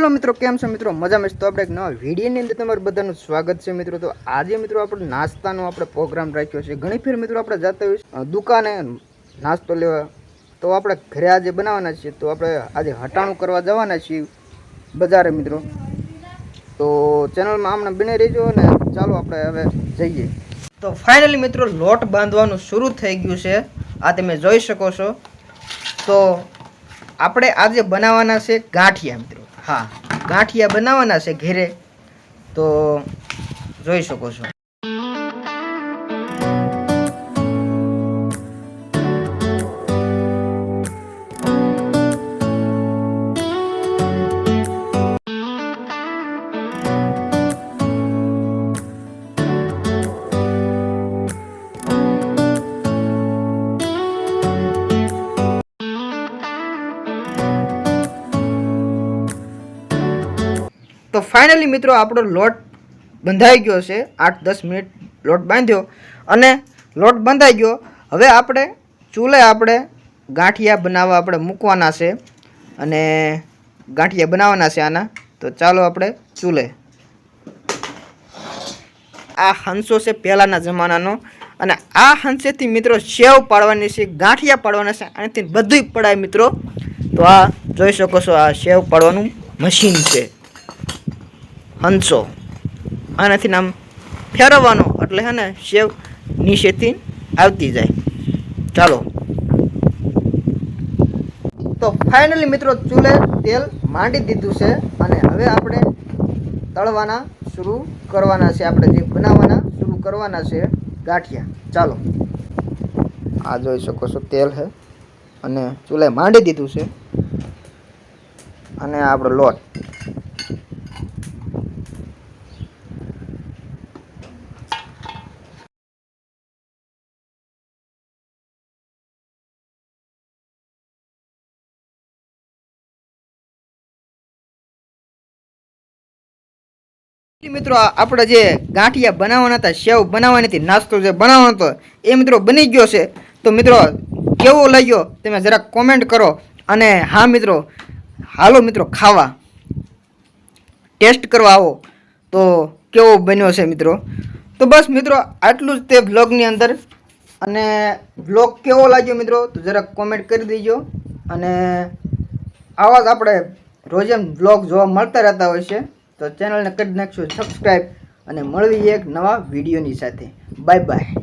Hello મિત્રો, કેમ છો મિત્રો? મજામાં જ. તો આપણે એક નવા વિડીયોની અંદર તમારું બધાનું સ્વાગત છે મિત્રો. તો આજે મિત્રો આપણે નાસ્તાનો આપણે પ્રોગ્રામ રાખ્યો છે. ઘણી ફેર મિત્રો આપણે જતા હોઈએ દુકાને નાસ્તો લેવા, તો આપણે ઘરે આજે બનાવવાના છીએ. તો આપણે આજે હટાણું કરવા જવાના છીએ બજારે મિત્રો. તો ચેનલમાં હમણાં બને રહેજો અને ચાલો આપણે હવે જઈએ. તો ફાઇનલી મિત્રો લોટ બાંધવાનું શરૂ થઈ ગયું છે. આ તમે જોઈ શકો છો. તો આપણે આજે બનાવવાના છે ગાંઠિયા મિત્રો. હા, ગાંઠિયા બનાવવાના છે ઘરે. તો જોઈ શકો છો. તો ફાઇનલી મિત્રો આપણો લોટ બંધાઈ ગયો છે. 8-10 મિનિટ લોટ બાંધ્યો અને લોટ બંધાઈ ગયો. હવે આપણે ચૂલે આપણે ગાંઠિયા બનાવવા આપણે મૂકવાના છે અને ગાંઠિયા બનાવવાના છે આના. તો ચાલો આપણે ચૂલે. આ હંસો છે પહેલાંના જમાનાનો, અને આ હંસેથી મિત્રો સેવ પાડવાની છે, ગાંઠિયા પાડવાના છે. આનાથી બધું પડાય મિત્રો. તો આ જોઈ શકો છો, આ સેવ પાડવાનું મશીન છે હંસો. આનાથી આમ ફેરવવાનો એટલે હે ને સેવ નીચેથી આવતી જાય. ચાલો. તો ફાઇનલી મિત્રો ચૂલે તેલ માંડી દીધું છે અને હવે આપણે તળવાના શરૂ કરવાના છે. આપણે જે બનાવવાના શરૂ કરવાના છે ગાંઠિયા. ચાલો. આ જોઈ શકો છો તેલ છે અને ચૂલે માંડી દીધું છે. અને આપણો લોટ. મિત્રો આપણે જે ગાંઠિયા બનાવવાના હતા, સેવ બનાવવાની હતી, નાસ્તો જે બનાવવાનો હતો એ મિત્રો બની ગયો છે. તો મિત્રો કેવો લાગ્યો તમે જરાક કોમેન્ટ કરો. અને હા મિત્રો, હાલો મિત્રો ખાવા, ટેસ્ટ કરવા આવો તો કેવો બન્યો છે મિત્રો. તો બસ મિત્રો આટલું જ તે વ્લોગની અંદર. અને વ્લોગ કેવો લાગ્યો મિત્રો તો જરાક કોમેન્ટ કરી દેજો. અને આવા જ આપણે રોજે વ્લોગ જોવા મળતા રહેતા હોય છે. તો ચેનલને કરી નાખશું સબસ્ક્રાઈબ અને મળવી એક નવા વિડીયોની સાથે. Bye bye.